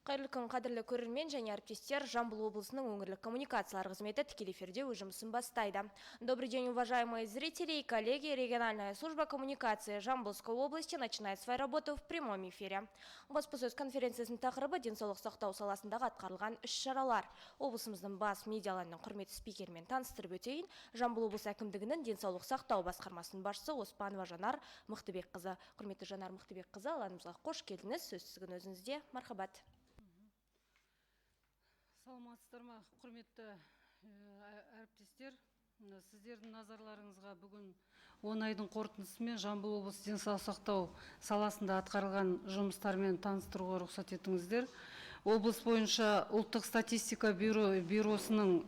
Қайырлы күн, қадірлі көрермен және әріптестер. Жамбыл облысының өңірлік коммуникациялар қызметі тікелей эфирде өз жұмысын бастайды. Добрый день, уважаемые зрители и коллеги. Региональная служба коммуникации Жамбылской области начинает свою работу в прямом эфире. Баспасөз конференциясының тақырыбы денсаулық сақтау саласындағы атқарылған іс-шаралар. Облысымыздың бас медиаларының құрметті спикермен таныстырып өтейін. Жамбыл облысы әкімдігінің денсаулық сақтау басқармасының басшысы Оспанова Жанар Мықтыбекқызы. Құрметті Жанар Мықтыбекқызы, алаңымызға қош келдіңіз. Сөз сіздің өзіңізде. Мархабат. Саламатсыздар ма, құрметті әріптестер. Сіздердің назарларыңызға бүгін 10 айдың қорытындысымен Жамбыл облысы денсаулық сақтау саласында атқарылған жұмыстармен таныстыруға рұқсат етіңіздер. Облыс бойынша ұлттық статистика бюросының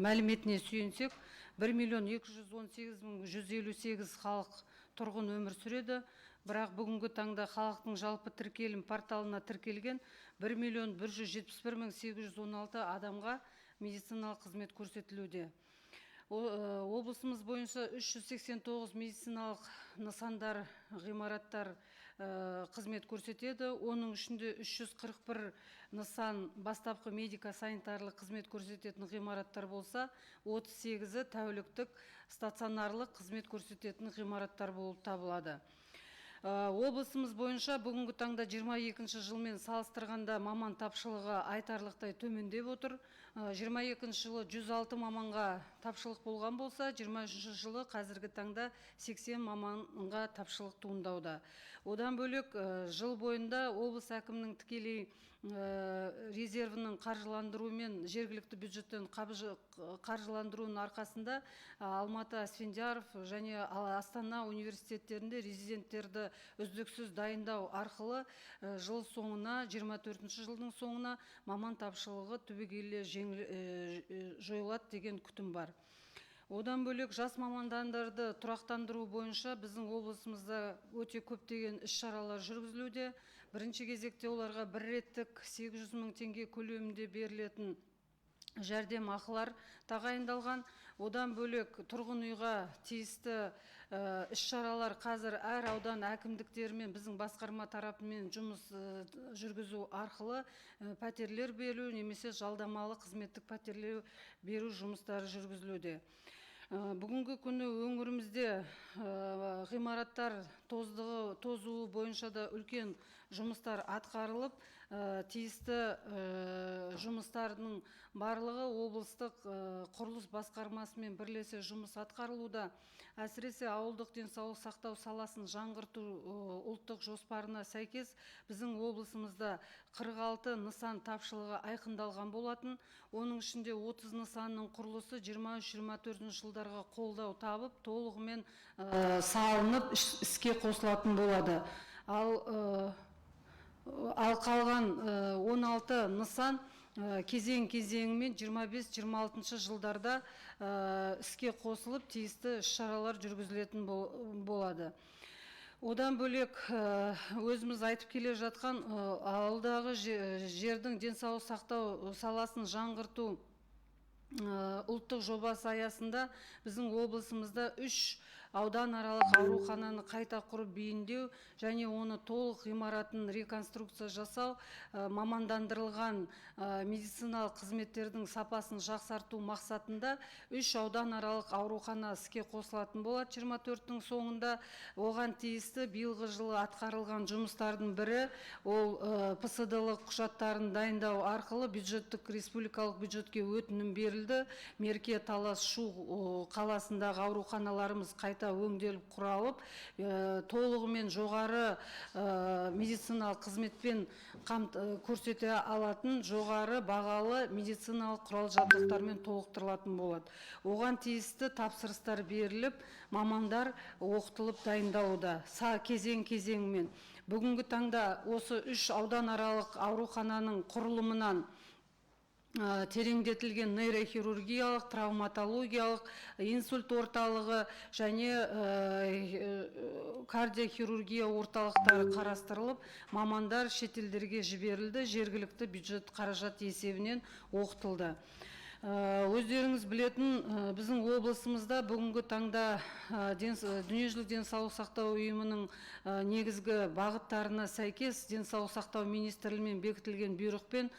мәліметіне сүйенсек, 1.218.158 халық тұрғын өмір сүреді. Бірақ бүгінгі таңда халықтың жалпы тіркелім порталына тіркелген 1.171.816 адамға медициналық қызмет көрсетілуде. Облысымыз бойынша 389 медициналық нысандар, ғимараттар қызмет көрсетеді. Оның ішінде 341 нысан бастапқы медико-санитарлық қызмет көрсететін ғимараттар болса, 38-і тәуліктік стационарлық қызмет көрсететін ғимараттар болып табылады. Облысымыз бойынша бүгінгі таңда 22-ші жылмен салыстырғанда маман тапшылығы айтарлықтай төмендеп отыр. 22-ші жылы 106 маманға тапшылық болған болса, 23-ші жылы қазіргі таңда 80 маманға тапшылық туындауда. Одан бөлек жыл бойында облыс әкімінің тікелей резервінің қаржыландыруымен жергілікті бюджеттен қаржыландыруының арқасында Алматы, Асфендияров және Астана университеттерінде резиденттерді үздіксіз дайындау арқылы жыл соңына, 24-ші жылдың соңына маман тапшылығы түбегейлі жойылады деген күтім бар. Одан бөлек жас мамандандарды тұрақтандыру бойынша біздің облысымызда өте көптеген іс-шаралар жүргізілуде. Бірінші кезекте оларға бір реттік 800 мың теңге көлемінде берілетін жәрдем ақылар тағайындалған. Одан бөлек тұрғын үйға тиісті іс-шаралар қазір әр аудан әкімдіктерімен біздің басқарма тарапымен жұмыс жүргізу арқылы пәтерлер беру немесе жалдамалы қызметтік пәтерлер беру жұмыстары жүргізілуде. Бүгінгі күні өңірімізде ғимараттар тозуы бойынша да үлкен жұмыстар атқарылып, тиісті жұмыстардың барлығы облыстық құрылыс басқармасымен бірлесе жұмыс атқарылуда. Әсіресе ауылдық денсаулық сақтау саласын жаңғырту ұлттық жоспарына сәйкес біздің облысымызда 46 нысан тапшылығы айқындалған болатын. Оның ішінде 30 нысанның құрылысы 23-24 жылдарға қолдау табып, толығымен салынып іске қосылатын болады. Ал қалған 16 нысан кезең-кезеңімен 25-26 жылдарда іске қосылып, тиісті шаралар жүргізілетін болады. Одан бөлек өзіміз айтып келе жатқан ауылдағы жердің денсаулық сақтау саласын жаңғырту ұлттық жобасы аясында біздің облысымызда 3 аудан аралық аурухананы қайта құрып бейіндеу және оны толық ғимаратын реконструкция жасау, мамандандырылған медициналық қызметтердің сапасын жақсарту мақсатында 3 аудан аралық аурухана іске қосылатын болады 24-тің соңында. Оған тиісті биылғы жылы атқарылған жұмыстардың бірі ол ПСД-лық құжаттарын дайындау арқылы республикалық бюджетке өтінім берілді. Мерке, Талас, Шу қаласындағы ауруханаларымыз қайта өңделіп құралып, толығымен жоғары медициналық қызметпен көрсете алатын жоғары бағалы медициналық құрал жабдықтармен толықтырылатын болады. Оған тиісті тапсырыстар беріліп, мамандар оқытылып дайындауда кезең-кезеңмен. Бүгінгі таңда осы 3 аудан аралық аурухананың құрылымынан тереңдетілген нейрохирургиялық, травматологиялық, инсульт орталығы және кардиохирургия орталықтары қарастырылып, мамандар шетелдерге жіберілді, жергілікті бюджет қаражат есебінен оқытылды. Өздеріңіз білетін, біздің облысымызда бүгінгі таңда дүниежүзілік денсаулық сақтау ұйымының негізгі бағыттарына сәйкес денсаулық сақтау министрлігімен бекітілген бұйрықпен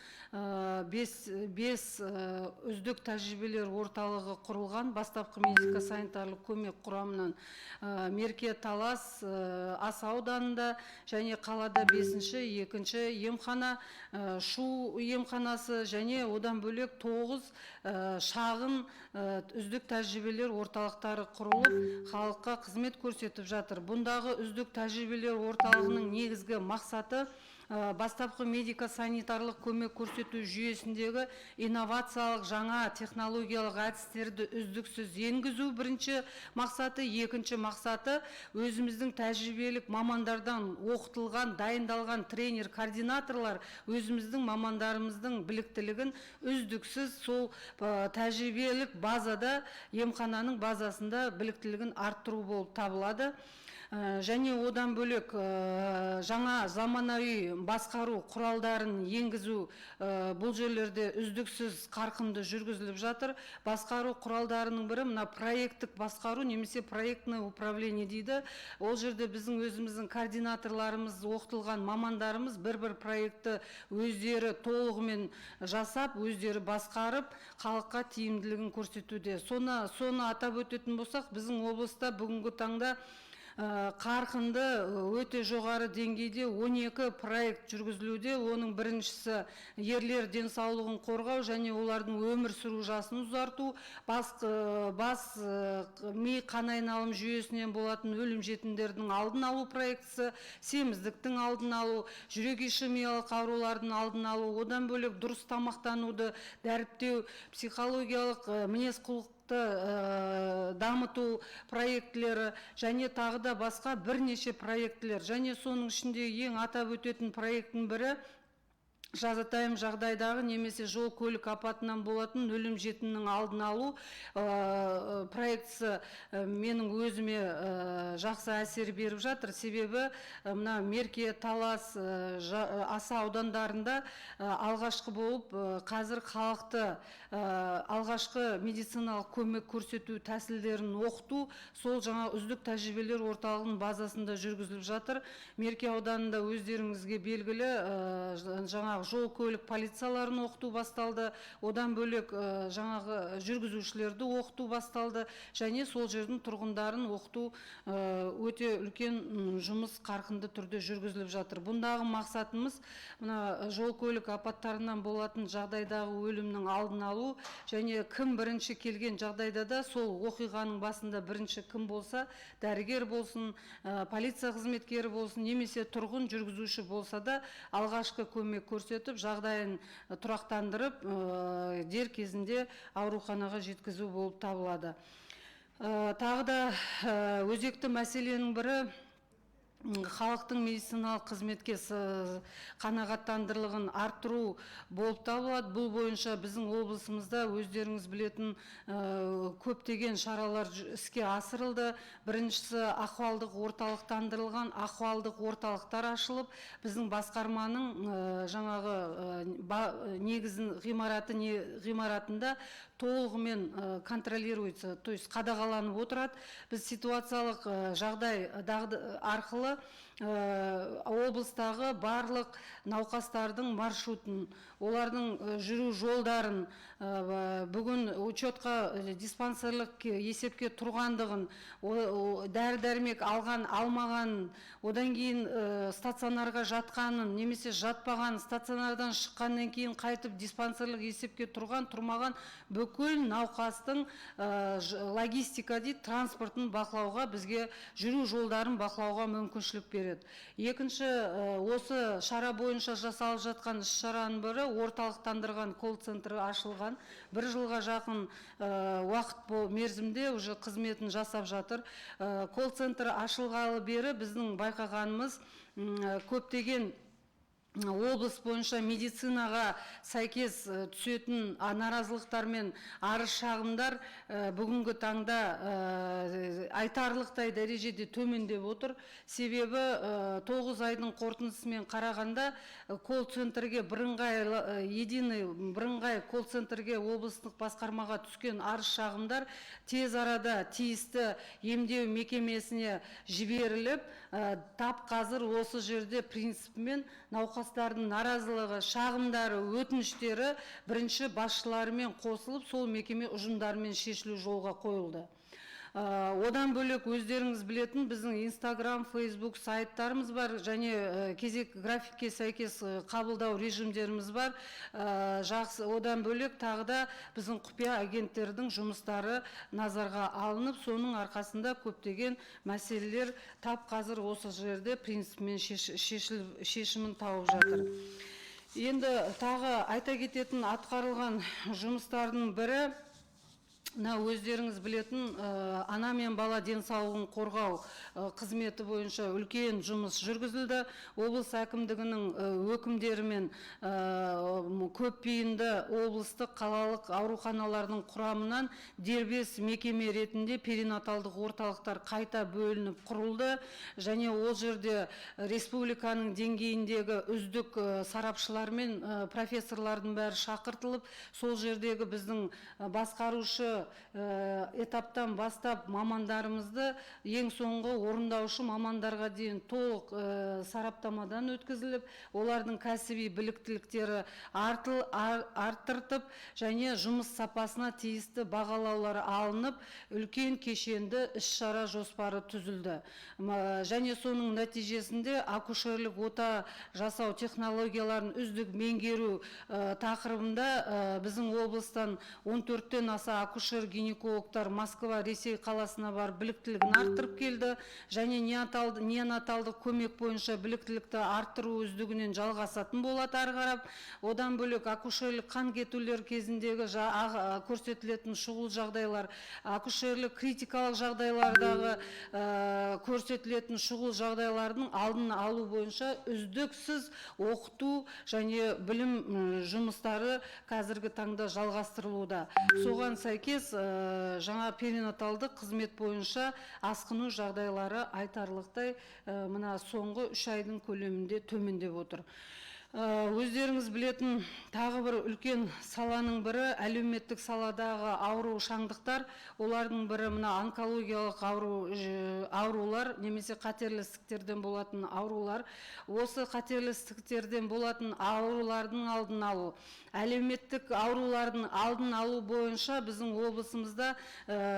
бес үздік тәжірибелер орталығы құрылған. Бастапқы медико санитарлық көмек құрамынан Мерке Талас Аса ауданында және қалада 5-ші, 2-ші емхана, Шу емханасы және одан бөлек 9 шағын үздік тәжірибелер орталықтары құрылып, халыққа қызмет көрсетіп жатыр. Бұндағы үздік тәжірибелер орталығының негізгі мақсаты бастапқы медико-санитарлық көмек көрсету жүйесіндегі инновациялық жаңа технологиялық әдістерді үздіксіз енгізу бірінші мақсаты, екінші мақсаты өзіміздің тәжірибелік мамандардан оқытылған, дайындалған тренер, координаторлар өзіміздің мамандарымыздың біліктілігін үздіксіз сол тәжірибелік базада, емхананың базасында біліктілігін арттыру болып табылады. Және одан бөлек жаңа заманауи басқару құралдарын енгізу бұл жерлерде үздіксіз қарқынды жүргізіліп жатыр. Басқару құралдарының бірі мына проекттік басқару немесе проектное управление дейді. Ол жерде біздің өзіміздің координаторларымыз, оқытылған мамандарымыз бір проектті өздері толығымен жасап, өздері басқарып, халыққа тиімділігін көрсетуде. Соны атап өтетін болсақ, біздің облыста бүгінгі таңда қарқынды өте жоғары деңгейде 12 проект жүргізілуде. Оның біріншісі ерлер денсаулығын қорғау және олардың өмір сүру жасын ұзарту, ми қан айналым жүйесінен болатын өлім жітімдердің алдын алу проектісі, семіздіктің алдын алу, жүрек ишемиялық аурулардың алдын алу, одан бөлек дұрыс тамақтануды дәріптеу, психологиялық мінез құлық дамыту проектілері және тағы да басқа бірнеше проектілер. Және соның ішінде ең атап өтетін проекттің бірі жазатайым жағдайдағы немесе жол көлік апатынан болатын өлім жітімнің алдын алу проектісі менің өзіме жақсы әсер беріп жатыр. Себебі мына Мерке, Талас, Аса аудандарында алғашқы болып қазір халықты алғашқы медициналық көмек көрсету тәсілдерін оқыту сол жаңа үздік тәжірибелер орталығының базасында жүргізіліп жатыр. Мерке ауданында өздеріңізге белгілі жаңа жол көлік полицияларын оқыту басталды. Одан бөлек жаңағы жүргізушілерді оқыту басталды. Және сол жердің тұрғындарын оқыту өте үлкен жұмыс қарқынды түрде жүргізіліп жатыр. Бұндағы мақсатымыз мына жол көлік апаттарынан болатын жағдайдағы өлімнің алдын алу және кім бірінші келген жағдайда да сол оқиғаның басында бірінші кім болса, дәрігер болсын, полиция қызметкері болсын, немесе тұрғын жүргізуші болса да алғашқы көмек көрсетіп, жағдайын тұрақтандырып, дер кезінде ауруханаға жеткізу болып табылады. Тағы да өзекті мәселенің бірі халықтың медициналық қызметке қанағаттандырылығын арттыру болып табылады. Бұл бойынша біздің облысымызда өздеріңіз білетін көптеген шаралар іске асырылды. Біріншісі ахуалдық орталықтандырылған ахуалдық орталықтар ашылып, біздің басқарманың жаңағы негізін ғимаратында толығымен контролируется, то есть қадағаланып отырады. Біз ситуациялық жағдай арқылы облыстағы барлық науқастардың маршрутын, олардың жүру жолдарын, бүгін учетқа диспансерлік есепке тұрғандығын, дәрі-дәрмек алған, алмаған, одан кейін стационарға жатқанын, немесе жатпаған, стационардан шыққаннан кейін қайтып диспансерлік есепке тұрған, тұрмаған бүкіл науқастың логистика дейді, транспортын бақылауға, бізге жүру жолдарын бақылауға мүмкіншілік береді. Екінші, осы шара бойынша жасалып жатқан іс-шараның бірі орталықтандырған колл-центрі ашылған. Бір жылға жақын уақыт мерзімде уже қызметін жасап жатыр. Колл-центр ашылғалы бері біздің байқағанымыз көптеген облыс бойынша медицинаға сәйкес түсетін наразылықтар мен арыз шағымдар бүгінгі таңда айтарлықтай дәрежеде төмендеп отыр. Себебі 9 айдың қорытындысымен қарағанда колл-центрге бірыңғай колл-центрге облыстық басқармаға түскен арыз шағымдар тез арада тиісті емдеу мекемесіне жіберіліп, тап қазір осы жерде принципімен науқастардың наразылығы, шағымдары, өтініштері бірінші басшыларымен қосылып, сол мекеме ұжымдарымен шешілу жолға қойылды. Одан бөлек өздеріңіз білетін біздің Instagram, Facebook сайттарымыз бар, және кезек графикке сәйкес қабылдау режимдеріміз бар. Одан бөлек тағы да біздің құпия агенттердің жұмыстары назарға алынып, соның арқасында көптеген мәселелер тап қазір осы жерде принципімен шешімін тауып жатыр. Енді тағы айта кететін атқарылған жұмыстардың бірі, өздеріңіз білетін ана мен бала денсаулығын қорғау қызметі бойынша үлкен жұмыс жүргізілді. Облыс әкімдігінің өкімдерімен көпбейінді облыстық қалалық ауруханалардың құрамынан дербес мекеме ретінде перинаталдық орталықтар қайта бөлініп құрылды, және ол жерде республиканың деңгейіндегі үздік сарапшылар мен профессорлардың бәрі шақыртылып, сол жердегі біздің басқарушы этаптан бастап мамандарымызды ең соңғы орындаушы мамандарға дейін толық сараптамадан өткізіліп, олардың кәсіби біліктіліктері арттыртып, және жұмыс сапасына тиісті бағалаулары алынып, үлкен кешенді іс-шара жоспары түзілді. Және соның нәтижесінде акушерлік ота жасау технологияларын үздік меңгеру тақырыбында біздің облыстан 14-тен аса акушер-гинекологтар Москва, Ресей қаласына бар біліктілігін арттырып келді, және неонаталдық көмек бойынша біліктілікті арттыру үздігінен жалғасатын болады ары қарап. Одан бөлек акушерлік қан кетулер кезіндегі көрсетілетін шұғыл жағдайлар, акушерлік критикалық жағдайлардағы көрсетілетін шұғыл жағдайлардың алдын алу бойынша үздіксіз оқыту және білім жұмыстары қазіргі таңда жалғастырылуда. Соған сәйкес жаңа перинаталдық қызмет бойынша асқыну жағдайлары айтарлықтай мына соңғы 3 айдың көлемінде төмендеп отыр. Өздеріңіз білетін тағы бір үлкен саланың бірі әлеуметтік саладағы ауру шаңдықтар. Олардың бірі мына онкологиялық аурулар, немесе қатерлі ісіктерден болатын аурулар. Осы қатерлі ісіктерден болатын аурулардың алдын алу, әлеуметтік аурулардың алдын алу бойынша біздің облысымызда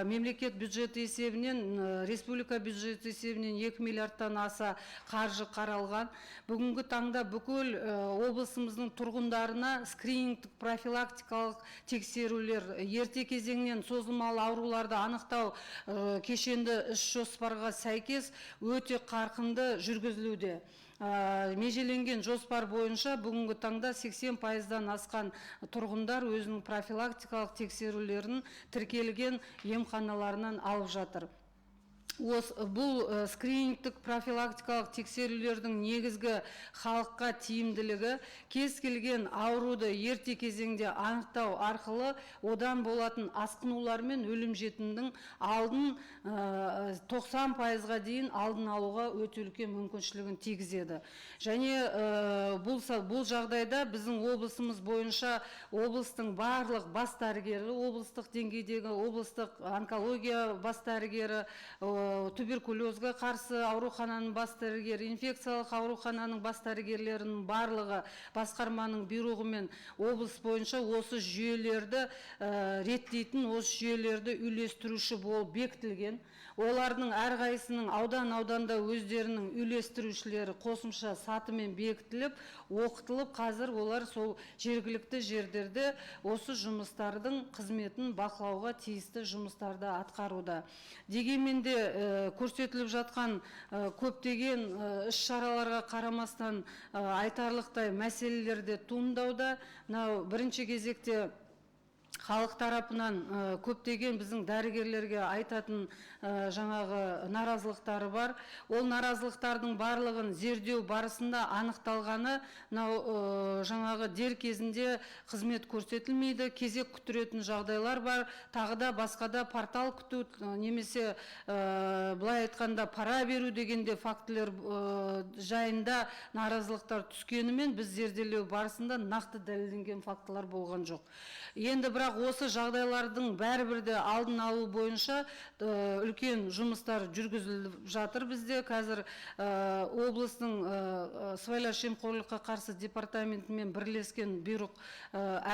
мемлекет бюджеті есебінен, республика бюджеті есебінен 2 миллиардтан аса қаржы қаралған. Бүгінгі таңда бүкіл облысымыздың тұрғындарына скринингтік профилактикалық тексерулер, ерте кезеңнен созылмалы ауруларды анықтау кешенді іс жоспарға сәйкес өте қарқынды жүргізілуде. Межеленген жоспар бойынша бүгінгі таңда 80%-дан асқан тұрғындар өзінің профилактикалық тексерулерін тіркелген емханаларынан алып жатыр. Бұл скринингтік профилактикалық тексерулердің негізгі халыққа тиімділігі кез келген ауруды ерте кезеңде анықтау арқылы одан болатын асқынулар мен өлім жітімнің алдын 90%-ға дейін алдын алуға өте үлкен мүмкіншілігін тигізеді. Және бұл жағдайда біздің облысымыз бойынша облыстың барлық бас дәрігері, облыстық деңгейдегі облыстық онкология бас дәрігері, туберкулезге қарсы аурухананың бас дәрігері, инфекциялық аурухананың бас дәрігерлерінің барлығы басқарманың бұйрығымен облыс бойынша осы жүйелерді реттейтін, осы жүйелерді үйлестіруші болып бекітілген. Олардың әрқайсының ауданда өздерінің үйлестірушілері қосымша сатымен бекітіліп, оқытылып, қазір олар сол жергілікті жерлерде осы жұмыстардың қызметін бақылауға тиісті жұмыстарды атқаруда. Дегенмен де көрсетіліп жатқан көптеген іс-шараларға қарамастан айтарлықтай мәселелерде туындауда. Бірінші кезекте халық тарапынан көптеген біздің дәрігерлерге айтатын жаңағы наразылықтары бар. Ол наразылықтардың барлығын зердеу барысында анықталғаны, жаңағы дер кезінде қызмет көрсетілмейді, кезек күттіретін жағдайлар бар, тағы да басқада портал күту, немесе былай айтқанда пара беру дегенде фактілер жайында наразылықтар түскенімен біз зерделеу барысында нақты дәлелденген фактылар болған жоқ. Енді бірақ осы жағдайлардың бәрібірде алдын алу бойынша үлкен жұмыстар жүргізіліп жатыр бізде. Қазір облыстың сыбайлас жемқорлыққа қарсы департаментімен бірлескен бұйрық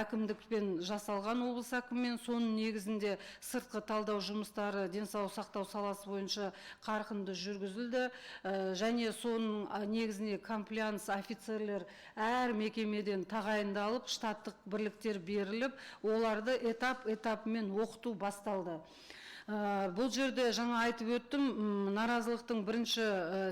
әкімдікпен жасалған, облыс әкімімен, соның негізінде сыртқы талдау жұмыстары денсаулық сақтау саласы бойынша қарқынды жүргізілді. Және соның негізіне комплаенс офицерлер әр мекемеден тағайындалып, штаттық бірліктер беріліп, оларды этап-этапымен оқыту басталды. Бұл жерде жаңа айтып өттім, наразылықтың бірінші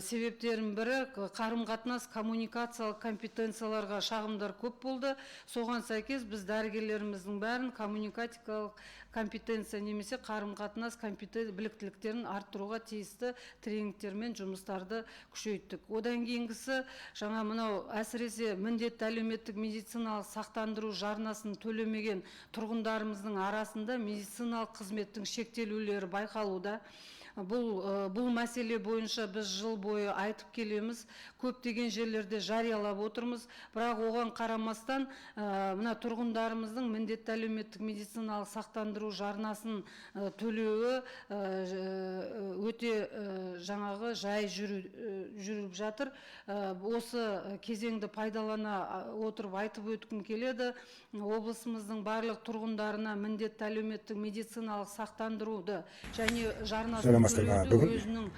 себептерінің бірі қарым-қатынас коммуникациялық компетенцияларға шағымдар көп болды. Соған сәйкес біз дәрігерлеріміздің бәрін коммуникатикалық компетенция немесе қарым-қатынас біліктіліктерін арттыруға тиісті тренингтермен жұмыстарды күшейттік. Одан кейінгісі жаңа мынау әсіресе міндетті әлеуметтік медициналық сақтандыру жарнасын төлемеген тұрғындарымыздың арасында медициналық қызметтің шектелулері байқалуда. Бұл мәселе бойынша біз жыл бойы айтып келеміз, көптеген жерлерде жариялап отырмыз, бірақ оған қарамастан мына тұрғындарымыздың міндетті әлеуметтік медициналық сақтандыру жарнасын төлеуі өте жаңағы жай жүріп жатыр. Осы кезеңді пайдалана отырып айтып өткім келеді. Облысымыздың барлық тұрғындарына міндетті әлеуметтік медициналық сақтандыруды және жарнасын бүгін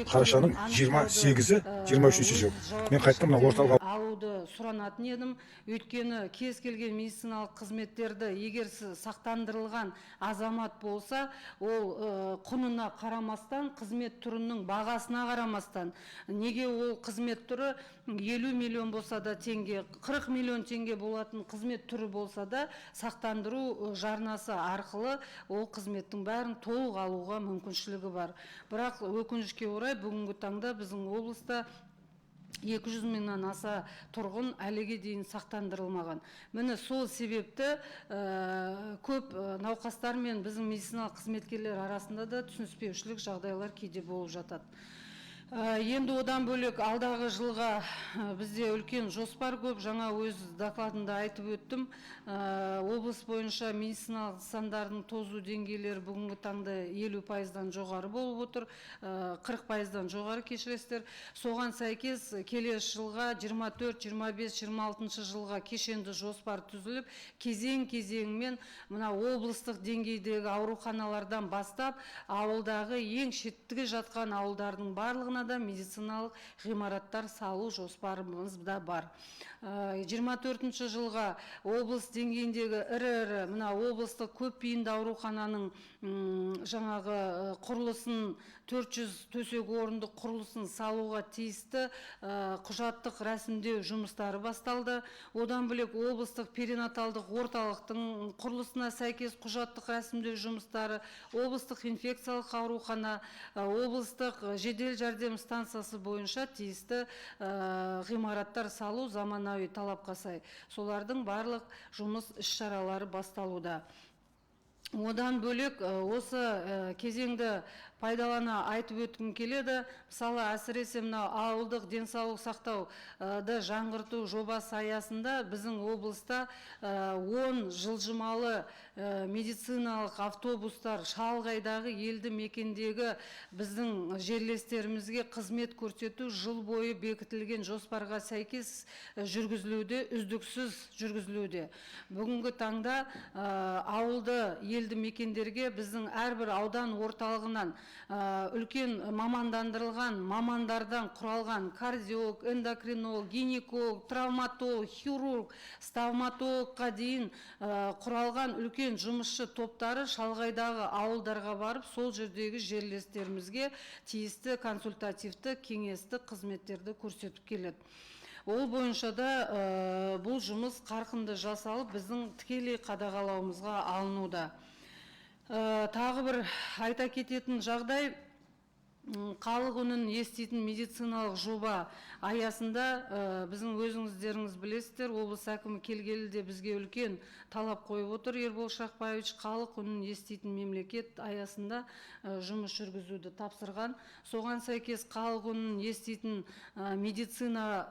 қарашаның 28-і, 23-і жыл. Мен қайттым мына орталға алуды сұранатын едім. Өйткені кез келген медициналық қызметтерді егер сақтандырылған азамат болса, ол құнына қарамастан, қызмет түрінің бағасына қарамастан, неге ол қызмет түрі 50 миллион болса да теңге, 40 миллион теңге болатын қызмет түрі болса да, сақтандыру жарнасы арқылы ол қызметтің бәрін толық алуға мүмкіншілігі бар. Бірақ өкінішке орай бүгінгі таңда біздің облыста 200 мыңнан аса тұрғын әліге дейін сақтандырылмаған. Міне сол себепті көп науқастар мен біздің медициналық қызметкерлер арасында да түсініспеушілік жағдайлар кейде болып жатады. Енді одан бөлек алдағы жылға бізде үлкен жоспар көп. Жаңа өз докладында айтып өттім. Облыс бойынша медициналық нысандардың тозу деңгейлері бүгінгі таңда 50%-дан жоғары болып отыр, 40%-дан жоғары кешіресіздер. Соған сәйкес келесі жылға 24, 25, 26 жылға кешенді жоспар түзіліп, кезең-кезеңмен мына облыстық деңгейдегі ауруханалардан бастап, ауылдағы ең шеттіге жатқан ауылдардың барлығына да медициналық ғимараттар салу жоспарымыз да бар. 24 жылға облыс деңгейіндегі ірі мына облыстық көпбейінді аурухананың жаңағы құрылысын 400 төсек орынды құрылысын салуға тиісті құжаттық рәсімдеу жұмыстары басталды. Одан бөлек облыстық перинаталдық орталықтың құрылысына сәйкес құжаттық рәсімдеу жұмыстары, облыстық инфекциялық аурухана, облыстық жедел жәрдем станциясы бойынша тиісті ғимараттар салу заманауи талапқа сай. Солардың барлық жұмыс іс-шаралары басталуда. Одан бөлек осы кезеңді пайдалана айтып өткім келеді. Мысалы, әсіресе мына ауылдық денсаулық сақтауды жаңғырту жобасы аясында біздің облыста 10 жылжымалы медициналық автобустар шалғайдағы елді мекендегі біздің жерлестерімізге қызмет көрсету жыл бойы бекітілген жоспарға сәйкес жүргізілуде, үздіксіз жүргізілуде. Бүгінгі таңда ауылды елді мекендерге біздің әрбір аудан орталығынан үлкен мамандандырылған мамандардан құралған кардиолог, эндокринолог, гинеколог, травматолог, хирург, стоматологқа дейін құралған үлкен жұмысшы топтары шалғайдағы ауылдарға барып, сол жердегі жерлестерімізге тиісті консультативті кеңесті қызметтерді көрсетіп келеді. Ол бойынша да бұл жұмыс қарқынды жасалып, біздің тікелей қадағалауымызға алынуда. Тағы бір айта кететін жағдай, халық үнін еститін медициналық жоба аясында біздің өзіңіздеріңіз білесіздер, облыс әкімі келгелі де бізге үлкен талап қойып отыр. Ербол Шақпаевич халық үнін еститін мемлекет аясында жұмыс жүргізуді тапсырған. Соған сәйкес халық үнін еститін медицина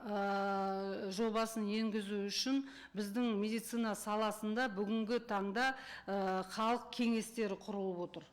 жобасын енгізу үшін біздің медицина саласында бүгінгі таңда халық кеңестері құрылып отыр.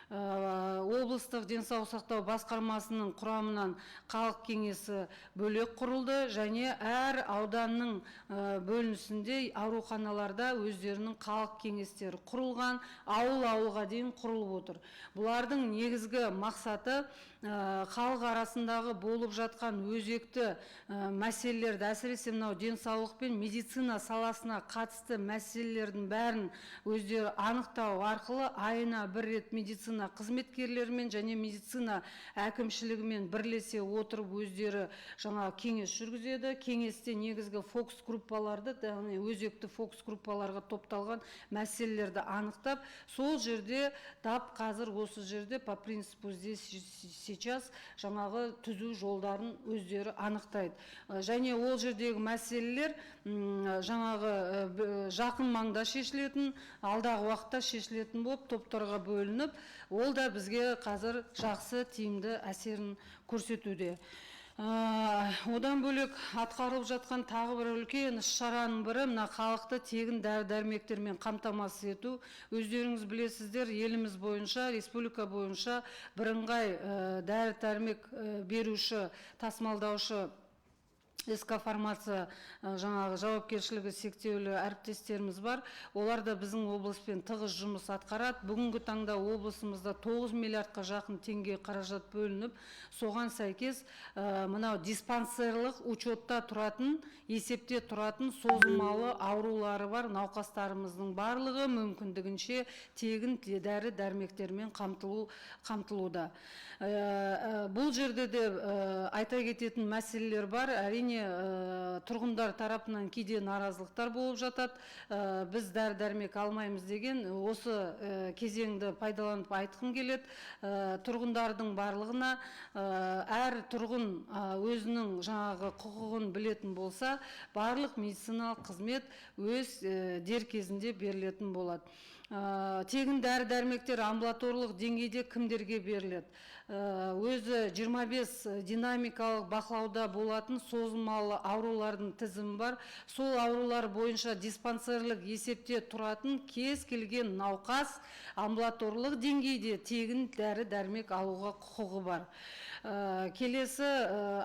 Облыстық денсаулық сақтау басқармасының құрамынан халық кеңесі бөлек құрылды, және әр ауданның бөлінісінде ауруханаларда өздерінің халық кеңестері құрылған, ауыл-ауылға дейін құрылып отыр. Бұлардың негізгі мақсаты халық арасындағы болып жатқан өзекті мәселелерді, әсіресе мынау денсаулық пен медицина саласына қатысты мәселелердің бәрін өздері анықтау арқылы айына бір рет медицина қызметкерлерімен және медицина әкімшілігімен бірлесе отырып өздері жаңа кеңес жүргізеді. Кеңесте негізгі фокус группаларды, өзекті фокус группаларға топталған мәселелерді анықтап, сол жерде тап қазір осы жерде по принципу здесь сейчас жаңағы түзу жолдарын өздері анықтайды. Және ол жердегі мәселелер жаңағы жақын маңда шешілетін, алдағы уақытта шешілетін болып топтарға бөлініп, ол да бізге қазір жақсы тиімді әсерін көрсетуде. Одан бөлек атқарылып жатқан тағы бір үлкен іс-шараның бірі мына халықты тегін дәрі-дәрмектермен қамтамасыз ету. Өздеріңіз білесіздер, еліміз бойынша, республика бойынша бірыңғай дәрі-дәрмек беруші, тасымалдаушы СК Фармация жаңағы жауапкершілігі шектеулі әріптестеріміз бар. Олар да біздің облыспен тығыз жұмыс атқарады. Бүгінгі таңда облысымызда 9 миллиардқа жақын теңге қаражат бөлініп, соған сәйкес мынау диспансерлық учетта тұратын, есепте тұратын созылмалы аурулары бар науқастарымыздың барлығы мүмкіндігінше тегін дәрі-дәрмектермен қамтылуда. Бұл жерде де айта кететін мәселелер бар. Әрине тұрғындар тарапынан кейде наразылықтар болып жатады. Біз дәрі-дәрмек алмаймыз деген осы кезеңді пайдаланып айтқым келеді. Тұрғындардың барлығына әр тұрғын өзінің жаңағы құқығын білетін болса, барлық медициналық қызмет өз дер кезінде берілетін болады. Тегін дәрі-дәрмектер амбулаторлық деңгейде кімдерге беріледі? Өзі 25 динамикалық бақылауда болатын созылмалы аурулардың тізімі бар. Сол аурулар бойынша диспансерлік есепте тұратын кез келген науқас амбулаторлық деңгейде тегін дәрі-дәрмек алуға құқығы бар. Келесі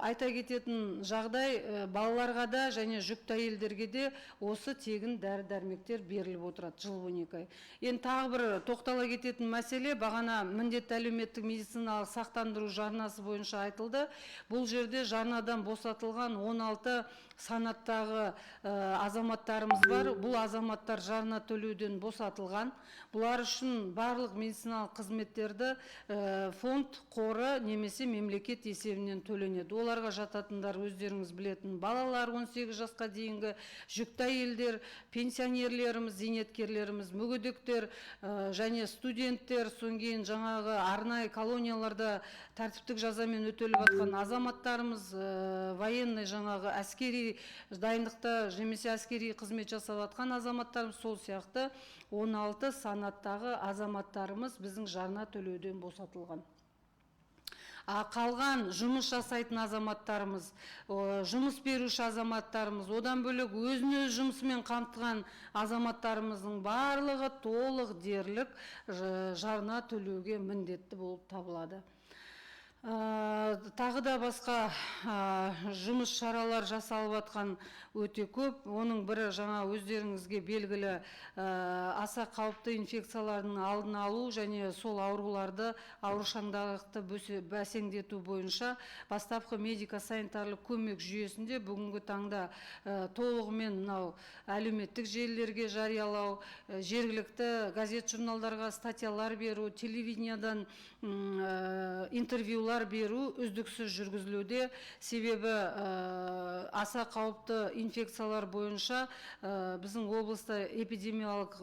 айта кететін жағдай, балаларға да және жүкті әйелдерге де осы тегін дәрі-дәрмектер беріліп отырады жыл 12 ай. Енді тағы бір тоқтала кететін мәселе, бағана міндетті әлеуметтік медициналық сақтандыру жарнасы бойынша айтылды. Бұл жерде жарнадан босатылған 16 санаттағы азаматтарымыз бар. Бұл азаматтар жарна төлеуден босатылған. Бұлар үшін барлық медициналық қызметтерді фонд қоры немесе мемлекет есебінен төленеді. Оларға жататындар өздеріңіз білетін балалар, 18 жасқа дейінгі жүкті әйелдер, пенсионерлеріміз, зейнеткерлеріміз, мүгедектер және студенттер, содан кейін жаңағы арнайы колонияларда тәртіптік жазамен өтеліп жатқан азаматтарымыз, военный жаңағы әскери дайындықта немесе әскери қызмет жасап жатқан азаматтарымыз, сол сияқты 16 санаттағы азаматтарымыз біздің жарна төлеуден босатылған. Қалған жұмыс жасайтын азаматтарымыз, жұмыс беруші азаматтарымыз, одан бөлек өзін-өз жұмысымен қамтыған азаматтарымыздың барлығы толық дерлік жарна төлеуге міндетті болып табылады. Тағы да басқа жұмыс шаралар жасалып жатқан өте көп. Оның бірі жаңа өздеріңізге белгілі аса қауіпті инфекциялардың алдын алу және сол ауруларды аурушаңдылықты бәсеңдету бойынша бастапқы медико-санитарлық көмек жүйесінде бүгінгі таңда толығымен мынау әлеуметтік желілерге жариялау, жергілікті газет журналдарға статьялар беру, телевидениедан интервьюлар олар беру үздіксіз жүргізілуде. Себебі аса қауіпті инфекциялар бойынша біздің облыста эпидемиялық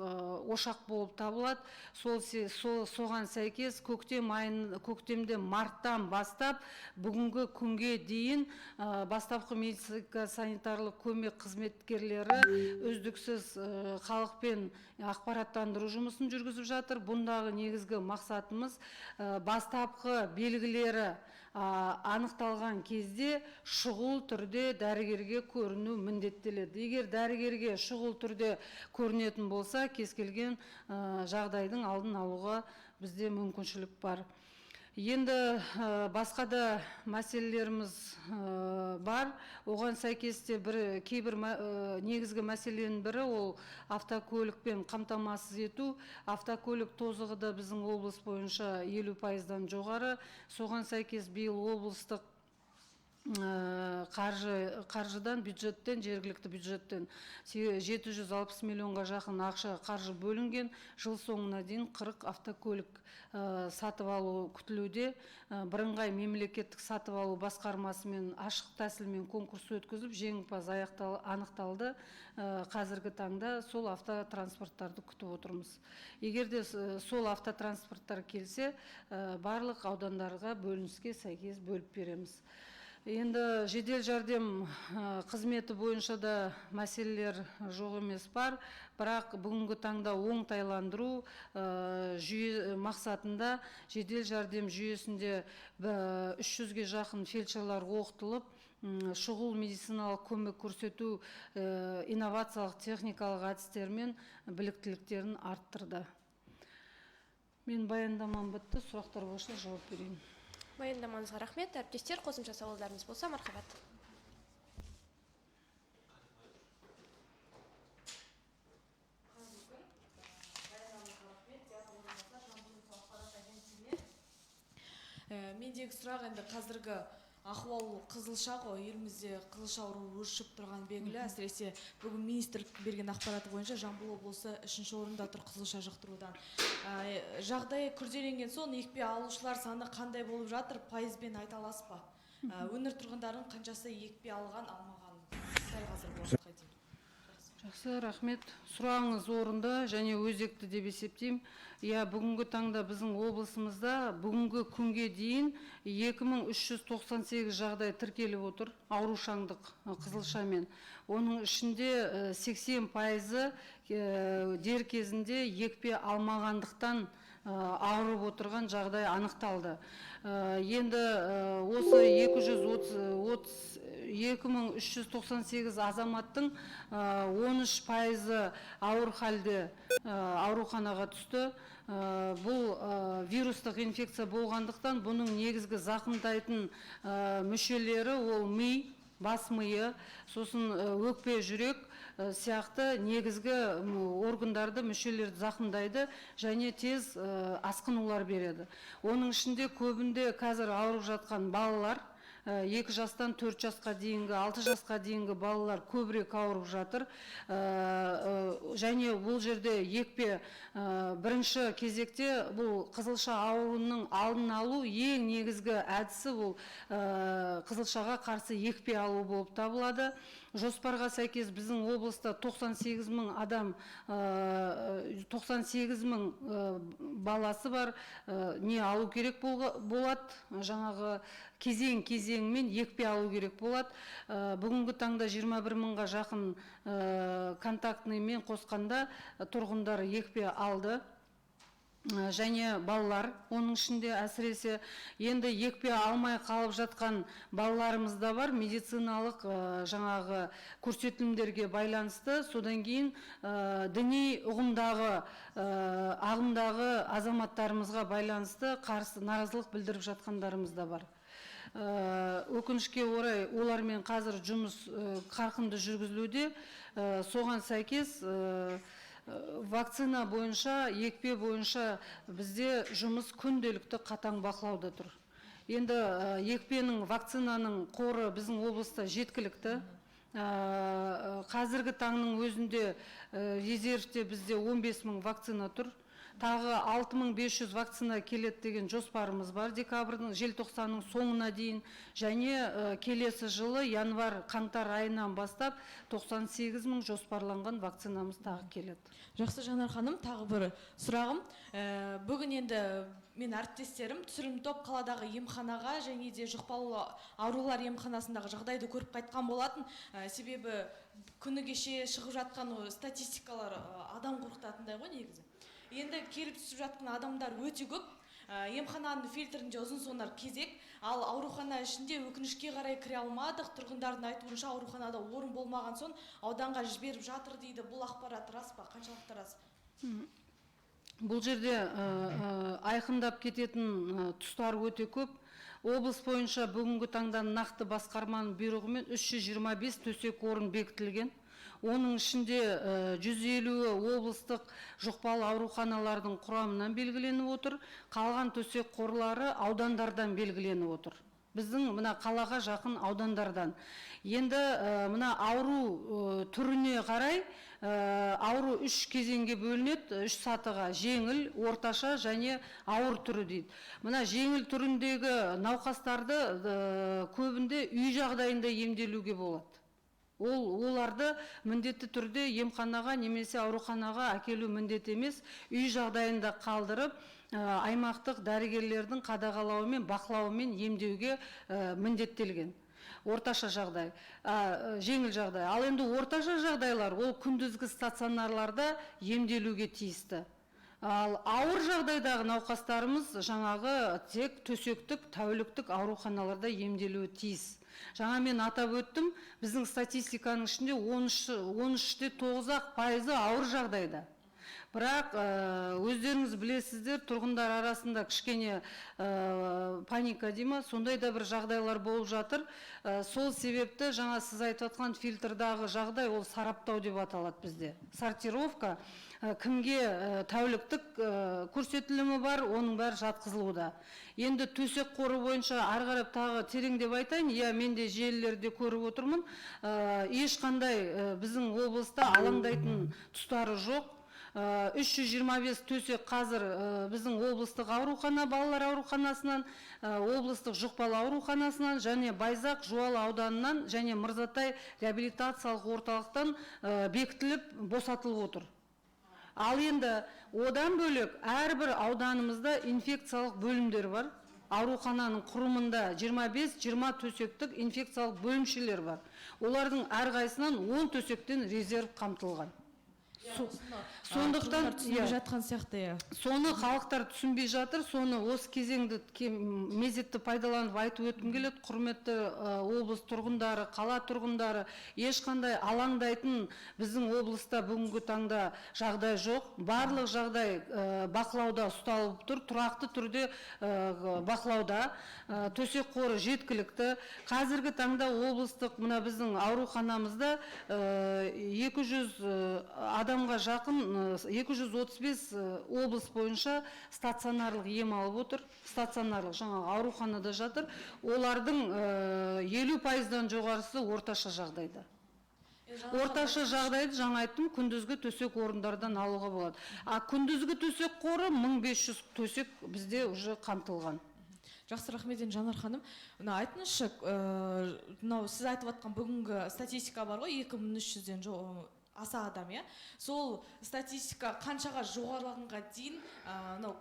ошақ болып табылады. Соған сәйкес көктемде марттан бастап бүгінгі күнге дейін бастапқы медицина санитарлық көмек қызметкерлері үздіксіз халықпен ақпараттандыру жұмысын жүргізіп жатыр. Бұндағы негізгі мақсатымыз бастапқы белгілері анықталған кезде шұғыл түрде дәрігерге көріну міндеттеледі. Егер дәрігерге шұғыл түрде көрінетін болса, кез келген жағдайдың алдын алуға бізде мүмкіншілік бар. Енді басқа да мәселелеріміз бар. Оған сәйкесте кейбір негізгі мәселенің бірі ол автокөлікпен қамтамасыз ету. Автокөлік тозығы да біздің облыс бойынша 50%-дан жоғары. Соған сәйкес биыл облыстық қаржыдан, бюджеттен, жергілікті бюджеттен 760 миллионға жақын ақша қаржы бөлінген. Жыл соңына дейін 40 автокөлік сатып алу күтілуде. Бірыңғай мемлекеттік сатып алу басқармасымен ашық тәсілмен конкурс өткізіп, жеңімпаз анықталды. Қазіргі таңда сол автотранспорттарды күтіп отырмыз. Егер де сол автотранспорттар келсе, барлық аудандарға бөлініске сәйкес бөліп береміз. Енді жедел жәрдем қызметі бойынша да мәселелер жоқ емес бар, бірақ бүгінгі таңда оңтайландыру мақсатында жедел жәрдем жүйесінде 300-ге жақын фельдшерлар оқытылып, шұғыл медициналық көмек көрсету инновациялық техникалық әдістермен біліктіліктерін арттырды. Мен баяндамам бітті, сұрақтар болса жауап берейін. Баяндамаңызға рахмет. Әріптестер, қосымша сауалдарыңыз болса, мархабат. Мендегі сұрақ енді қазіргі ахуал қызылша ғой, елімізде қызылша ауруы өршіп тұрған белгілі. Әсіресе бүгін министрлік берген ақпараты бойынша Жамбыл облысы 3-ші орында тұр қызылша жұқтырудан. Жағдай күрделенген соң екпе алушылар саны қандай болып жатыр, пайызбен айта аласыз ба? Өңір тұрғындарын қаншасы екпе алған, алмаған? Дәл қазір болады қайтейін. Жақсы, рахмет. Сұрағыңыз орынды және өзекті деп есептеймін. Бүгінгі таңда біздің облысымызда бүгінгі күнге дейін 2398 жағдай тіркеліп отыр, аурушаңдық қызылшамен. Оның ішінде 80% дер кезінде екпе алмағандықтан ауырып отырған жағдай анықталды. Енді осы 2398 азаматтың 13% ауыр халде ауруханаға түсті. Бұл вирустық инфекция болғандықтан бұның негізгі зақымдайтын мүшелері ол ми, бас миы, сосын өкпе, жүрек сияқты негізгі органдарды, мүшелерді зақымдайды және тез асқынулар береді. Оның ішінде көбінде қазір ауырып жатқан балалар, 2 жастан 4 жасқа дейінгі, 6 жасқа дейінгі балалар көбірек ауырып жатыр. Және бұл жерде екпе бірінші кезекте бұл қызылша ауруының алдын алу ең негізгі әдісі бұл қызылшаға қарсы екпе алу болып табылады. Жоспарға сәйкес біздің облыста 98 мың адам, 98 мың баласы бар, не алу керек болады, жаңағы кезең-кезеңмен екпе алу керек болады. Бүгінгі таңда 21 мыңға жақын контактныймен қосқанда тұрғындар екпе алды. Және балалар, оның ішінде әсіресе енді екпе алмай қалып жатқан балаларымыз да бар, медициналық жаңағы көрсетілімдерге байланысты. Содан кейін діни ағымдағы азаматтарымызға байланысты қарсы наразылық білдіріп жатқандарымыз да бар. Өкінішке орай олармен қазір жұмыс қарқынды жүргізілуде. Соған сәйкес вакцина бойынша, екпе бойынша бізде жұмыс күнделікті қатаң бақылауда тұр. Енді екпенің, вакцинаның қоры біздің облыста жеткілікті. Қазіргі таңның өзінде резервте бізде 15 мың вакцина тұр. тағы 6500 вакцина келеді деген жоспарымыз бар декабрьдің, желтоқсанның соңына дейін, және келесі жылы январь қаңтар айынан бастап 98 000 жоспарланған вакцинамыз тағы келеді. Жақсы, Жанар ханым, тағы бір сұрағым. Бүгін енді мен әріптестерім түсірілім топ қаладағы емханаға және де жұқпалы аурулар емханасындағы жағдайды көріп қайтқан болатын. Себебі күні кеше шығып жатқан статистикалар адам қорқытатындай ғой негізі. Енді келіп түсіп жатқан адамдар өте көп. Емхананың фильтрінде ұзын сонар кезек, ал аурухана ішінде өкінішке қарай кіре алмадық. Тұрғындардың айтуынша ауруханада орын болмаған соң ауданға жіберіп жатыр дейді. Бұл ақпарат рас па? Қаншалықты рас? Бұл жерде айқындап кететін тұстар өте көп. Облыс бойынша бүгінгі таңда нақты басқарманың бұйрығымен 325 төсек орын бекітілген. Оның ішінде 150 облыстық жұқпалы ауруханалардың құрамынан белгіленіп отыр. Қалған төсек қорлары аудандардан белгіленіп отыр. Біздің мына қалаға жақын аудандардан. Енді мына ауру түріне қарай ауру 3 кезеңге бөлінеді, 3 сатыға: жеңіл, орташа және ауыр түрі дейді. Мына жеңіл түріндегі науқастарды көбінде үй жағдайында емделуге болады. Оларды міндетті түрде емханаға немесе ауруханаға әкелу міндет емес, үй жағдайында қалдырып, аймақтық дәрігерлердің қадағалауымен, бақылауымен емдеуге міндеттелген. Орташа жағдай, жеңіл жағдай. Ал енді орташа жағдайлар, ол күндізгі стационарларда емделуге тиісті. Ал ауыр жағдайдағы науқастарымыз жаңағы тек төсектік, тәуліктік ауруханаларда емделуі тиіс. Жаңа мен атап өттім, біздің статистиканың ішінде 13,9% ауыр жағдайда. Бірақ өздеріңіз білесіздер, тұрғындар арасында кішкене паника дейма, сондай да бір жағдайлар болып жатыр. Сол себепті жаңа сіз айтып жатқан фильтрдағы жағдай, ол сараптау деп аталады бізде. Сортировка, кімге тәуліктік көрсетілімі бар, оның бәрі жатқызылуда. Енді төсек қоры бойынша арғарап тағы тереңдеп айтайын, менде желілерде көріп отырмын, ешқандай біздің облыста алаңдайтын тұстары жоқ. 325 төсек қазір біздің облыстық аурухана, балалар ауруханасынан, облыстық жұқпалы ауруханасынан, және Байзақ, Жуалы ауданынан, және Мырзатай реабилитациялық орталықтан бекітіліп, босатылып отыр. Ал енді одан бөлек әрбір ауданымызда инфекциялық бөлімдер бар. Аурухананың құрымында 25-20 төсектік инфекциялық бөлімшелер бар. Олардың әрқайсынан 10 төсектен резерв қамтылған. Сондықтан жатқан сияқты. Соны халықтар түсінбей жатыр, соны осы кезеңді мезетті пайдаланып айтып өткім келеді. Құрметті облыс тұрғындары, қала тұрғындары, ешқандай алаңдайтын біздің облыста бүгінгі таңда жағдай жоқ. Барлық жағдай бақылауда ұсталып тұр, тұрақты түрде бақылауда. Төсек қоры жеткілікті. Қазіргі таңда облыстық мына біздің ауруханамызда 200 адамға жақын 235 облыс бойынша стационарлық ем алып отыр. Стационарлық жаңа ауруханада жатыр. Олардың 50%-дан жоғарысы орташа жағдайда. Орташа жағдайды жаңа айттым, күндізгі төсек орындардан алуға болады. Күндізгі төсек қоры 1500 төсек бізде уже қамтылған. Жақсы, рахмет, Жанар ханым. Айтыңызшы, сіз айтып жатқан бүгінгі статистика бар ғой, 2300-ден аса адам, сол статистика қаншаға жоғарылағанға дейін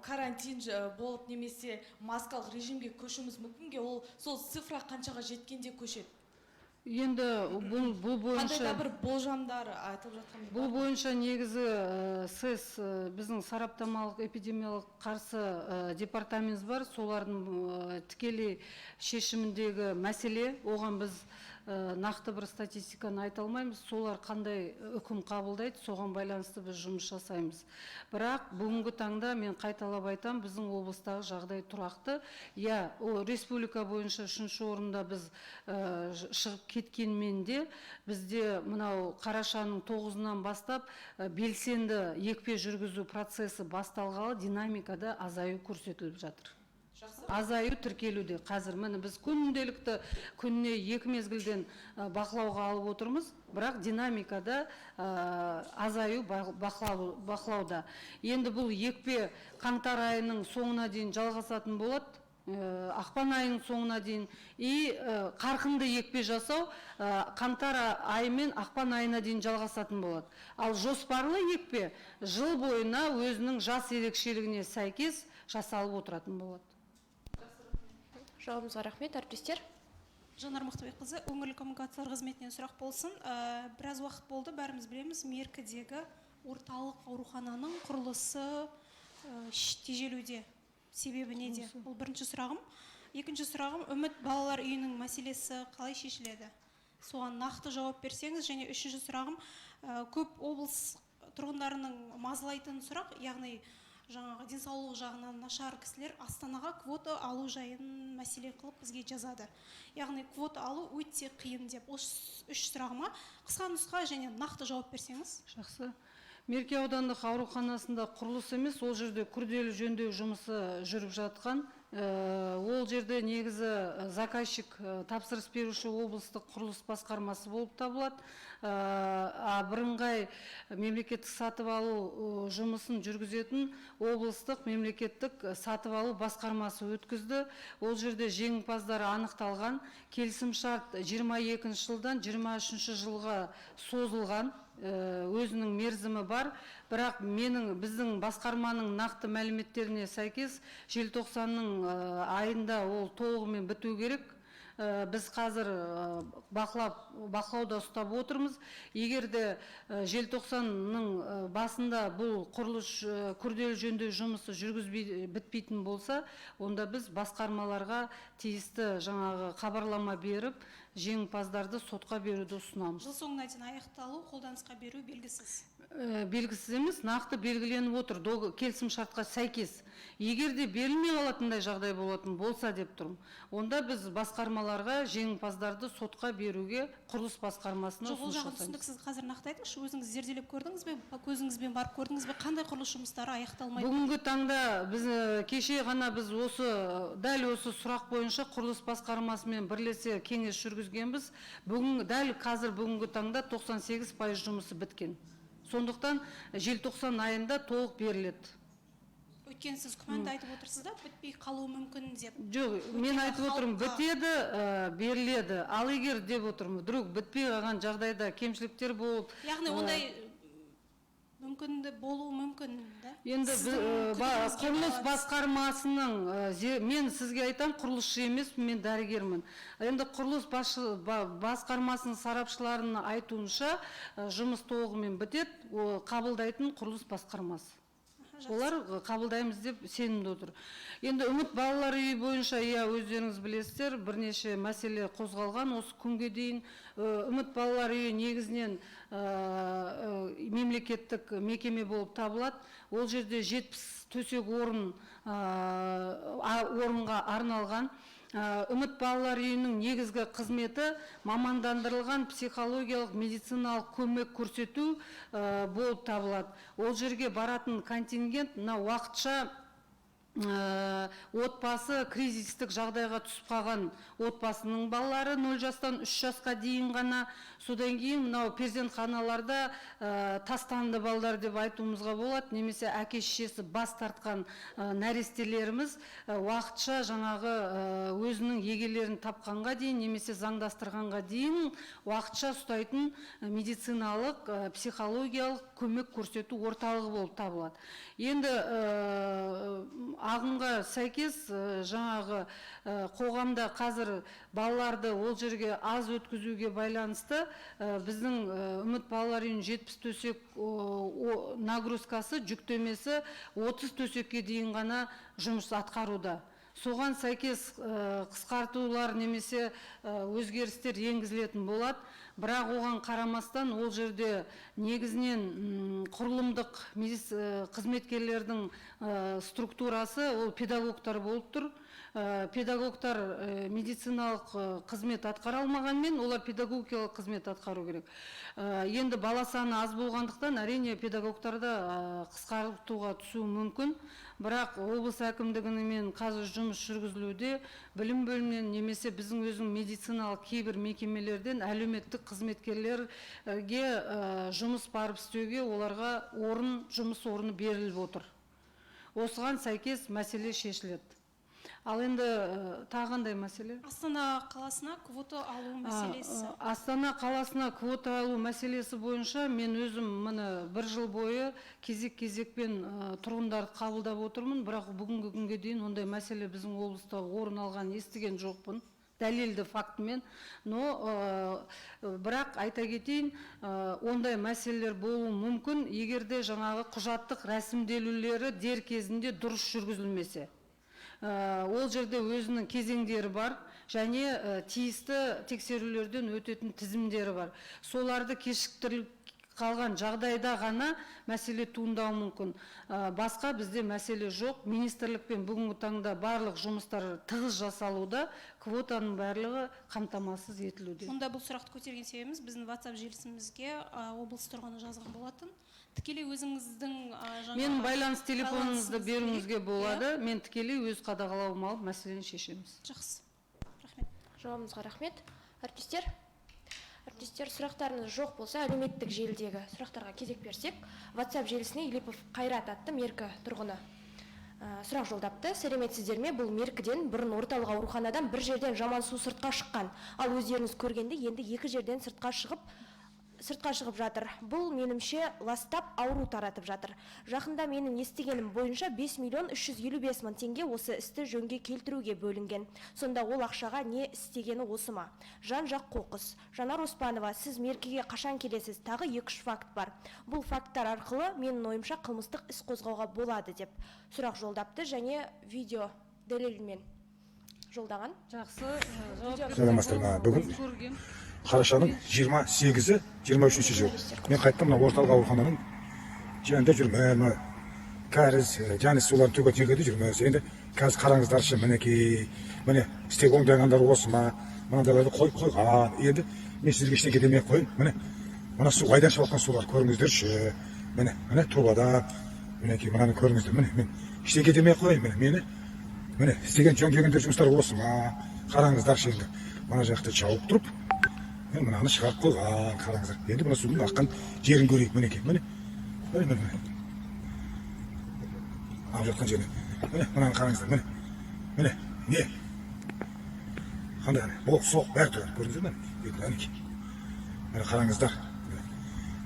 карантин болып немесе маскалық режимге көшіміз мүмкінге, сол цифра қаншаға жеткенде көшеді? Енді бұл бойынша қандай да бір болжамдар айтылып жатқан? Бұл бойынша негізі сіз біздің сараптамалық эпидемиялық қарсы департамент бар, солардың тікелей шешіміндегі мәселе. Оған біз нақты бір статистиканы айта алмаймыз. Солар қандай үкім қабылдайды, соған байланысты біз жұмыс жасаймыз. Бірақ бүгінгі таңда мен қайталап айтам, біздің облыстағы жағдай тұрақты. Республика бойынша 3-ші орында біз шығып кеткенмен де, бізде мынау қарашаның 9-нан бастап белсенді екпе жүргізу процесі басталғалы динамикада азаю көрсетіліп жатыр. азаю тіркелуде. Қазір міне біз күнделікті күніне 2 мезгілден бақылауға алып отырмыз, бірақ динамикада азаю бақылауда. Енді бұл екпе қаңтар айының соңына дейін жалғасатын болады. Ақпан айының соңына дейін қарқынды екпе жасау қаңтар айы мен ақпан айына дейін жалғасатын болады. Ал жоспарлы екпе жыл бойына өзінің жас ерекшелігіне сәйкес жасалып отыратын болады. Жауабыңызға рахмет, әріптестер. Жанар Мақтыбекқызы, өңірлік коммуникациялар қызметінен сұрақ болсын. Біраз уақыт болды, бәріміз білеміз, Меркідегі орталық аурухананың құрылысы тежелуде. Себебі неде? Бұл бірінші сұрағым. Екінші сұрағым, үміт балалар үйінің мәселесі қалай шешіледі? Соған нақты жауап берсеңіз. Және үшінші сұрағым, көп облыс тұрғындарының мазалайтын сұрақ, яғни жаңағы денсаулық жағынан нашар кісілер Астанаға квота алу жайын мәселе қылып бізге жазады. Яғни квота алу өте қиын деп. Осы үш сұрағыма қысқа нұсқа және нақты жауап берсеңіз. Жақсы. Мерке аудандық ауруханасында құрылыс емес, ол жерде күрделі жөндеу жұмысы жүріп жатқан. Ол жерде негізі заказчик тапсырыс беруші облыстық құрылыс басқармасы болып табылады. Бірыңғай мемлекеттік сатып алу жұмысын жүргізетін облыстық мемлекеттік сатып алу басқармасы өткізді. Ол жерде жеңімпаздары анықталған. Келісімшарт 22 жылдан 23 жылға созылған. Өзінің мерзімі бар, бірақ біздің басқарманың нақты мәліметтеріне сәйкес желтоқсанның айында ол толығымен біту керек. Біз қазір бақылауда ұстап отырмыз. Егер де желтоқсанның басында бұл құрылыс күрделі жөндеу жұмысы бітпейтін болса, онда біз басқармаларға тиісті жаңағы хабарлама беріп, жеңімпаздарды сотқа беруді ұсынамыз. Жыл соңына дейін аяқталу, қолданысқа беру белгісіз. Белгісіз емес, нақты белгіленіп отыр, келісім шартқа сәйкес. Егер де берілмей қалатындай жағдай болатын болса деп тұрмын, онда біз басқармаларға жеңімпаздарды сотқа беруге құрылыс басқармасына ұсыныс жасаймыз. Түсіндік, сіз қазір нақты айтыңызшы, өзіңіз зерделеп көрдіңіз бе, көзіңізбен барып көрдіңіз бе, қандай құрылыс жұмыстары аяқталмайды? Бүгінгі таңда кеше ғана біз дәл осы сұрақ бойынша құрылыс басқармасымен бірлесе кеңес жүргізгенбіз. Дәл қазір бүгінгі таңда 98% жұмысы біткен. Сондықтан желтоқсан айында толық беріледі. Өйткені сіз күмәнді айтып отырсыз да, бітпей қалуы мүмкін деп. Жоқ, мен айтып отырмын, бітеді, беріледі. Ал егер деп отырмын, вдруг бітпей қалған жағдайда кемшіліктер болып. Яғни ондай мүмкінді болуы мүмкін, да? Енді құрылыс басқармасының, мен сізге айтам, құрылысшы емес, мен дәрігермін. Енді құрылыс басқармасының сарапшыларының айтуынша жұмыс толығымен бітеді, қабылдайтын құрылыс басқармасы. Олар қабылдаймыз деп сенімді отыр. Енді үміт балалар үйі бойынша, өздеріңіз білесіздер, бірнеше мәселе қозғалған осы күнге дейін. Үміт балалар үйі негізінен мемлекеттік мекеме болып табылады. Ол жерде 70 төсек орынға арналған. Үміт балалар үйінің негізгі қызметі мамандандырылған психологиялық медициналық көмек көрсету болып табылады. Ол жерге баратын контингент уақытша отбасы кризистік жағдайға түсіп қалған отбасының балалары 0 жастан 3 жасқа дейін ғана, содан кейін перзентханаларда тастанды балалар деп айтуымызға болады, немесе әке шешесі бас тартқан нәрестелеріміз уақытша жаңағы өзінің егелерін тапқанға дейін, немесе заңдастырғанға дейін уақытша ұстайтын медициналық, психологиялық көмек көрсету орталығы болып табылады. Енді ағымға сәйкес жаңағы қоғамда қазір балаларды ол жерге аз өткізуге байланысты біздің үміт балалар үйінің 70 төсек нагрузкасы, жүктемесі 30 төсекке дейін ғана жұмыс атқаруда. Соған сәйкес қысқартулар немесе өзгерістер енгізілетін болады. Бірақ оған қарамастан ол жерде негізінен құрылымдық қызметкерлердің структурасы ол педагогтар болып тұр. Педагогтар медициналық қызмет атқара алмағанмен, олар педагогикалық қызмет атқару керек. Енді бала саны аз болғандықтан, әрине педагогтарды қысқартуға түсуі мүмкін. Бірақ облыс әкімдігімен қазір жұмыс жүргізілуде, білім бөлімінен немесе біздің өзің медициналық кейбір мекемелерден әлеуметтік қызметкерлерге жұмыс барып істеуге, оларға жұмыс орны беріліп отыр. Осыған сәйкес мәселе шешіледі. Ал енді тағандай мәселе? Астана қаласына квота алу мәселесі. Астана қаласына квота алу мәселесі бойынша мен өзім мұны бір жыл бойы кезек-кезекпен тұрғындарды қабылдап отырмын, бірақ бүгінгі күнге дейін ондай мәселе біздің облыста орын алған естіген жоқпын. Дәлелді фактімен, но бірақ айта кетейін, ондай мәселелер болуы мүмкін, егерде жаңағы құжаттық рәсімделулері дер кезінде дұрыс жүргізілмесе. Ол жерде өзінің кезеңдері бар, және тиісті тексерулерден өтетін тізімдері бар. Соларды кешіктіріліп қалған жағдайда ғана мәселе туындауы мүмкін. Басқа бізде мәселе жоқ. Министрлікпен бүгінгі таңда барлық жұмыстар тығыз жасалуда, квотаның барлығы қамтамасыз етілуде. Онда бұл сұрақты көтерген себебіміз біздің WhatsApp желісімізге облыс тұрғыны жазған болатын. Тікелей өзіңіздің мен байланыс телефоныңызды беруіңізге болады. Мен тікелей өз қадағалауыма алып мәселені шешеміз. Жақсы. Рахмет. Жауабыңызға рахмет. Әріптестер, сұрақтарыңыз жоқ болса, әлеуметтік желідегі сұрақтарға кезек берсек, WhatsApp желісіне Илипов Қайрат атты меркі тұрғыны сұрақ жолдапты. Сәлеметсіздер ме? Бұл меркіден бұрын орталық ауруханадан бір жерден жаман су сыртқа шыққан. Ал өздеріңіз көргенде енді екі жерден сыртқа шығып жатыр. Бұл менімше ластап ауру таратып жатыр. Жақында менің естігенім бойынша 5.355.000 теңге осы істі жөнге келтіруге бөлінген. Сонда ол ақшаға не істегені осы ма? Жан-жақ қоқыс. Жанар Оспанова, сіз меркеге қашан келесіз? Тағы 2-3 факт бар. Бұл факттар арқылы менің ойымша қылмыстық іс қозғауға болады деп сұрақ жолдапты, және видео дәлелмен жолдаған. Жақсы, бүгін қарашаның 28-і, 23-і жыл. Мен қайттым орталық аурухананың жанында жүрмін, кәріз, және соларын төге тергеді жүрміз. Енді қазір қараңыздаршы, мінекей, міне істеп оңдағандар осы ма, мынандайларды қойған. Енді мен сіздерге ештеңе демей қойын. Міне, мына су қайдан шығып жатқан сулар көріңіздерші. Міне трубада, мінекей, мынаны көріңіздер. Міне, мен ештеңе демей қойын. Міне, істеген жөндегендер жұмыстар осы ма, қараңыздаршы енді. Мына жақты жауып тұрып, мен мынаны шығарып қойған, қараңыздар. Енді мына судың аққан жерін көрейік, мінекей. Міне. Алып жатқан жерін. Мынаны қараңыздар, міне. Не? Қандай, боқ, соқ, бәрі тұрған. Көрдіңіздер ме? Міне қараңыздар.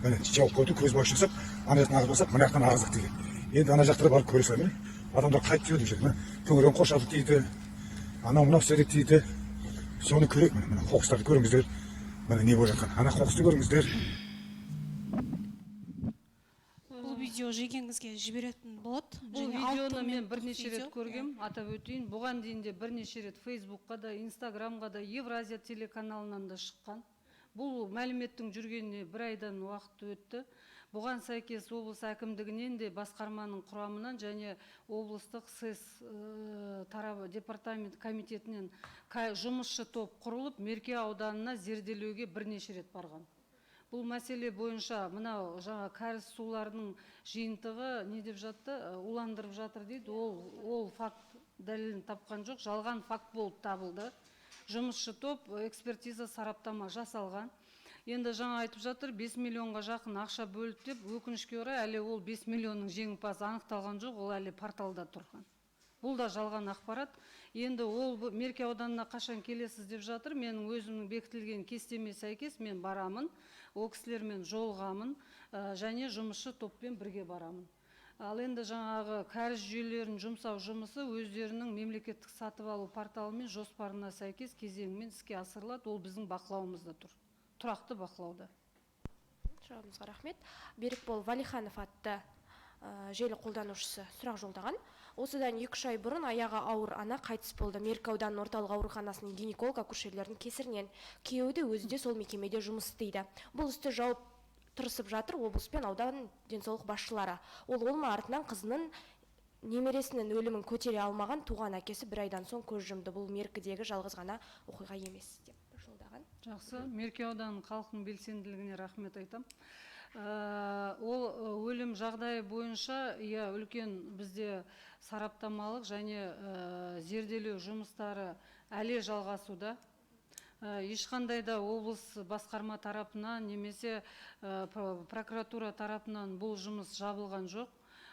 Міне жауып қойды, көз баушы жасап, ана жақтан ағыз басап, мына жақтан ағыздық деген. Енді ана жақтары барып көре салай, міне. Адамдар қайтып жүреді жүреді. Төңірегін қоршадық дейді. Анау мынау істедік дейді. Соны көрейік, міне қоқыстарды көріңіздер. Міне не болып жатқан. Ана қоқысты көріңіздер. Бұл видео жегеніңізге жіберетін болады. Бұл видеоны мен бірнеше рет көргем, атап өтейін. Бұған дейін де бірнеше рет Фейсбукқа да, Инстаграмға да, Евразия телеканалынан да шыққан. Бұл мәліметтің жүргеніне бір айдан уақыт өтті. Бұған сәйкес облыс әкімдігінен де басқарманың құрамынан және облыстық СЭС тарабы департамент комитетінен жұмысшы топ құрылып, Мерке ауданына зерделеуге бірнеше рет барған. Бұл мәселе бойынша мынау жаңа кәріз суларының жиынтығы не деп жатты, уландырып жатыр дейді. Ол факт дәлелін тапқан жоқ, жалған факт болып табылды. Жұмысшы топ экспертиза сараптама жасалған. Енді жаңа айтып жатыр, 5 миллионға жақын ақша бөліп деп, өкінішке орай әлі ол 5 миллионның жеңімпазы анықталған жоқ, ол әлі порталда тұрған. Бұл да жалған ақпарат. Енді ол Мерке ауданына қашан келесіз деп жатыр. Менің өзімнің бекітілген кестеме сәйкес мен барамын, ол кісілермен жолғамын және жұмысшы топпен бірге барамын. Ал енді жаңағы кәріз жүйелерін жұмсау жұмысы өздерінің мемлекеттік сатып алу порталы мен жоспарына сәйкес кезеңмен іске асырылады. Ол біздің бақылауымызда тұр. Тұрақты бақылауда. Жауабыңызға рахмет. Берікбол Валиханов атты желі қолданушысы сұрақ жолдаған. Осыдан 2 ай бұрын аяғы ауыр ана қайтыс болды. Меркі ауданының орталық ауруханасының гинеколог акушерлердің кесірінен. Күйеуі де өзі де сол мекемеде жұмыс істейді. Бұл істі жауып тырысып жатыр облыс пен аудан денсаулық басшылары. Ол ма артынан қызының немересінің өлімін көтере алмаған туған әкесі бір айдан соң көз жұмды. Бұл Меркідегі жалғыз ғана оқиға емес деп жолдаған. Жақсы, Мерке ауданының халықтың белсенділігіне рахмет айтам. Ол өлім жағдайы бойынша үлкен бізде сараптамалық және зерделеу жұмыстары әлі жалғасуда. Ешқандай да облыс басқарма тарапынан немесе прокуратура тарапынан бұл жұмыс жабылған жоқ.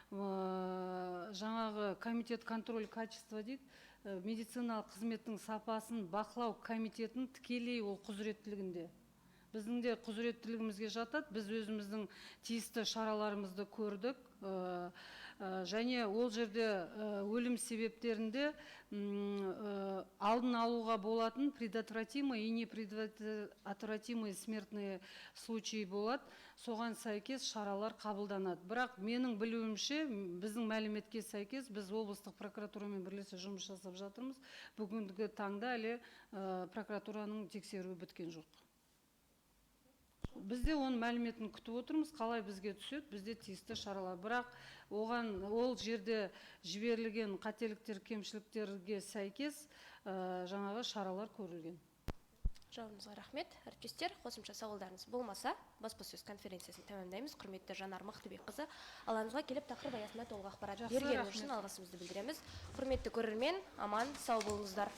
Жаңағы комитет контроль качества дейді, медициналық қызметтің сапасын бақылау комитетін тікелей ол құзыреттілігінде. Біздің де құзыреттілігімізге жатады, біз өзіміздің тиісті шараларымызды көрдік, және ол жерде өлім себептерінде алдын алуға болатын предотвратимый и непредотвратимый смертные случаи болады, соған сәйкес шаралар қабылданады. Бірақ менің білуімше, біздің мәліметке сәйкес, біз облыстық прокуратурамен бірлесе жұмыс жасап жатырмыз. Бүгінгі таңда әлі прокуратураның тексеруі біткен жоқ. Бізде оның мәліметін күтіп отырмыз, қалай бізге түседі, бізде тиісті шаралар. Бірақ ол жерде жіберілген қателіктер, кемшіліктерге сәйкес жаңағы шаралар көрілген. Жауабыңызға рахмет. Әріптестер, қосымша сауалдарыңыз болмаса, баспасөз конференциясын тәмамдаймыз. Құрметті Жанар Мақтыбекқызы, алаңызға келіп тақырып аясында толық ақпарат бергені үшін алғысымызды білдіреміз. Құрметті көрермен, аман сау болыңыздар.